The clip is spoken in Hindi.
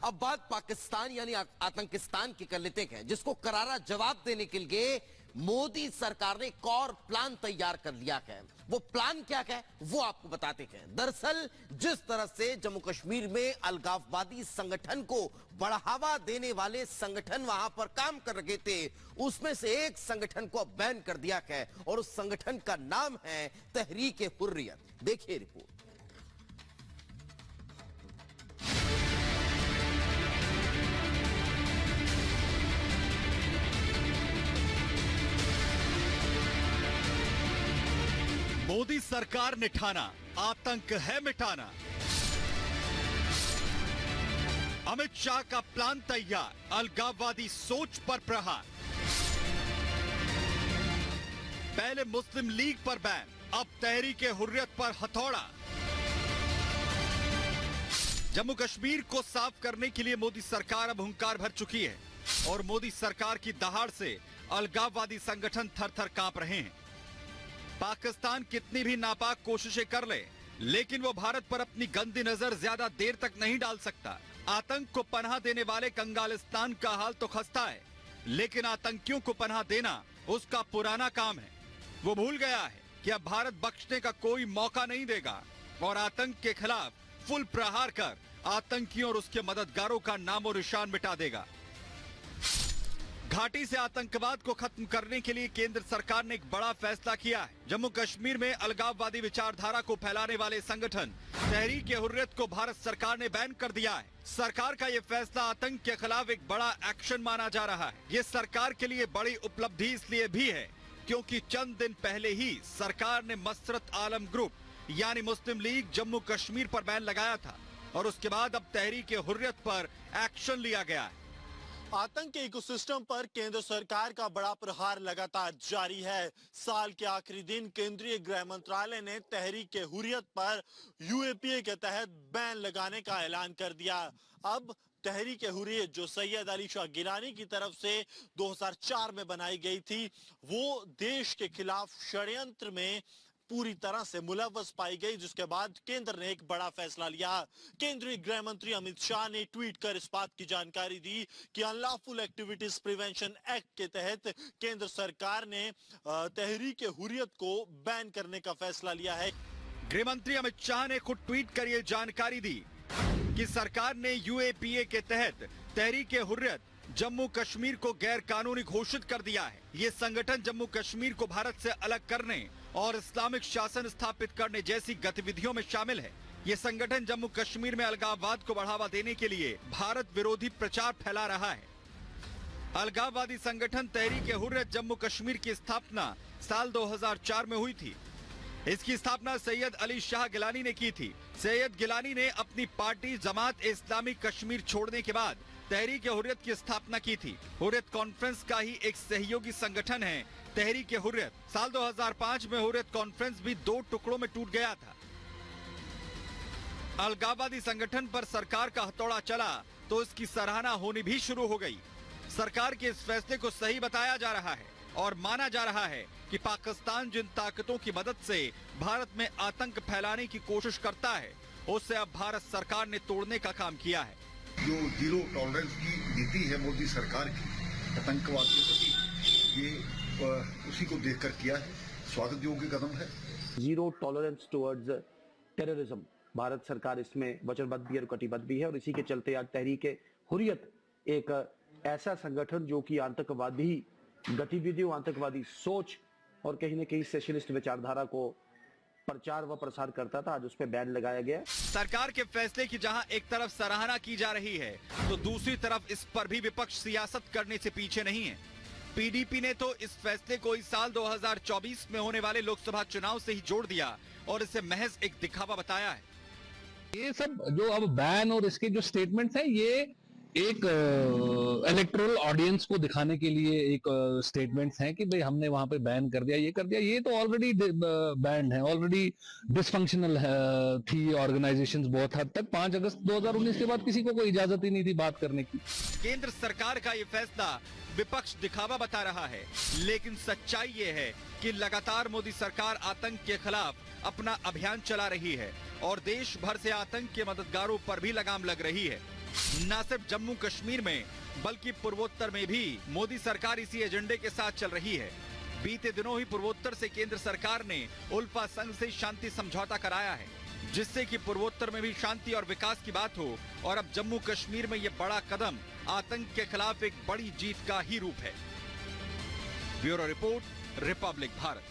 अब बात पाकिस्तान यानी आतंकिस्तान की कर लेते हैं, जिसको करारा जवाब देने के लिए मोदी सरकार ने एक और प्लान तैयार कर लिया है। वो प्लान क्या है वो आपको बताते हैं। दरअसल जिस तरह से जम्मू कश्मीर में अलगाववादी संगठन को बढ़ावा देने वाले संगठन वहां पर काम कर रहे थे, उसमें से एक संगठन को अब बैन कर दिया है और उस संगठन का नाम है तहरीक-ए-हुर्रियत। देखिए रिपोर्ट। मोदी सरकार ने ठाना आतंक है मिटाना। अमित शाह का प्लान तैयार, अलगाववादी सोच पर प्रहार। पहले मुस्लिम लीग पर बैन, अब तहरीक-ए-हुर्रियत पर हथौड़ा। जम्मू कश्मीर को साफ करने के लिए मोदी सरकार अब हुंकार भर चुकी है और मोदी सरकार की दहाड़ से अलगाववादी संगठन थर-थर कांप रहे हैं। पाकिस्तान कितनी भी नापाक कोशिशें कर ले, लेकिन वो भारत पर अपनी गंदी नजर ज्यादा देर तक नहीं डाल सकता। आतंक को पनाह देने वाले कंगालिस्तान का हाल तो खस्ता है, लेकिन आतंकियों को पनाह देना उसका पुराना काम है। वो भूल गया है कि अब भारत बख्शने का कोई मौका नहीं देगा और आतंक के खिलाफ फुल प्रहार कर आतंकियों और उसके मददगारों का नामो निशान मिटा देगा। घाटी से आतंकवाद को खत्म करने के लिए केंद्र सरकार ने एक बड़ा फैसला किया है। जम्मू कश्मीर में अलगाववादी विचारधारा को फैलाने वाले संगठन तहरीक-ए-हुर्रियत को भारत सरकार ने बैन कर दिया है। सरकार का ये फैसला आतंक के खिलाफ एक बड़ा एक्शन माना जा रहा है। ये सरकार के लिए बड़ी उपलब्धि इसलिए भी है क्योंकि चंद दिन पहले ही सरकार ने मसरत आलम ग्रुप यानी मुस्लिम लीग जम्मू कश्मीर पर बैन लगाया था और उसके बाद अब तहरीक-ए-हुर्रियत पर एक्शन लिया गया है। आतंक के इकोसिस्टम पर केंद्र सरकार का बड़ा प्रहार लगातार जारी है। साल के आखिरी दिन केंद्रीय गृह मंत्रालय ने तहरीक-ए-हुर्रियत पर यूएपीए के तहत बैन लगाने का ऐलान कर दिया। अब तहरीक-ए-हुर्रियत जो सैयद अली शाह गिलानी की तरफ से 2004 में बनाई गई थी, वो देश के खिलाफ षड्यंत्र में पूरी तरह से मुलव्वस पाई गई, जिसके बाद केंद्र ने एक बड़ा फैसला लिया। केंद्रीय गृह मंत्री अमित शाह ने ट्वीट कर इस बात की जानकारी दी कि अनलॉफुल एक्टिविटीज प्रिवेंशन एक्ट के तहत केंद्र सरकार ने तहरीक-ए-हुर्रियत को बैन करने का फैसला लिया है। गृह मंत्री अमित शाह ने खुद ट्वीट कर ये जानकारी दी कि सरकार ने यूएपीए के तहत तहरीक-ए-हुर्रियत जम्मू कश्मीर को गैर कानूनी घोषित कर दिया है। ये संगठन जम्मू कश्मीर को भारत से अलग करने और इस्लामिक शासन स्थापित करने जैसी गतिविधियों में शामिल है। ये संगठन जम्मू कश्मीर में अलगाववाद को बढ़ावा देने के लिए भारत विरोधी प्रचार फैला रहा है। अलगाववादी संगठन तहरीक-ए-हुर्रियत जम्मू कश्मीर की स्थापना साल 2004 में हुई थी। इसकी स्थापना सैयद अली शाह गिलानी ने की थी। सैयद गिलानी ने अपनी पार्टी जमात-ए-इस्लामी कश्मीर छोड़ने के बाद तहरीक-ए-हुर्रियत की स्थापना की थी। हुर्रियत कॉन्फ्रेंस का ही एक सहयोगी संगठन है तहरीक-ए-हुर्रियत। साल 2005 में हुर्रियत कॉन्फ्रेंस भी 2 टुकड़ों में टूट गया था। अलगाववादी संगठन पर सरकार का हथौड़ा चला तो इसकी सराहना होनी भी शुरू हो गई। सरकार के इस फैसले को सही बताया जा रहा है और माना जा रहा है कि पाकिस्तान जिन ताकतों की मदद से भारत में आतंक फैलाने की कोशिश करता है, उसे अब भारत सरकार ने तोड़ने का काम किया है। जो जीरो टॉलरेंस की नीति है मोदी सरकार की आतंकवाद के प्रति, ये उसी को देखकर किया है। स्वागत योग्य कदम है। Zero tolerance towards terrorism, Bharat सरकार इसमें वचनबद्ध भी और कटिबद्ध भी है और इसी के चलते आज तहरीक-ए-हुर्रियत एक ऐसा संगठन जो कि आतंकवादी गतिविधियों, आतंकवादी सोच और कहीं न कहीं सेशनिस्ट विचारधारा को प्रचार व प्रसार करता था, आज उस पर बैन लगाया गया। सरकार के फैसले की जहां एक तरफ सराहना की जा रही है तो दूसरी तरफ इस पर भी विपक्ष सियासत करने से पीछे नहीं है। पीडीपी ने तो इस फैसले को इस साल 2024 में होने वाले लोकसभा चुनाव से ही जोड़ दिया और इसे महज एक दिखावा बताया है। ये सब जो अब बैन और इसके जो स्टेटमेंट्स हैं, ये एक इलेक्टोरल ऑडियंस को दिखाने के लिए एक स्टेटमेंट्स हैं कि भाई हमने वहां पे बैन कर दिया, ये कर दिया। ये तो ऑलरेडी बैंड है, ऑलरेडी डिसफंक्शनल थी ऑर्गेनाइजेशंस बहुत हद तक। 5 अगस्त 2019 के बाद किसी को कोई इजाजत ही नहीं थी बात करने की। केंद्र सरकार का ये फैसला विपक्ष दिखावा बता रहा है, लेकिन सच्चाई ये है कि लगातार मोदी सरकार आतंक के खिलाफ अपना अभियान चला रही है और देश भर से आतंक के मददगारों पर भी लगाम लग रही है। न सिर्फ जम्मू कश्मीर में बल्कि पूर्वोत्तर में भी मोदी सरकार इसी एजेंडे के साथ चल रही है। बीते दिनों ही पूर्वोत्तर से केंद्र सरकार ने उल्फा संघ से शांति समझौता कराया है, जिससे कि पूर्वोत्तर में भी शांति और विकास की बात हो। और अब जम्मू कश्मीर में यह बड़ा कदम आतंक के खिलाफ एक बड़ी जीत का ही रूप है। Bureau report, Republic Bharat.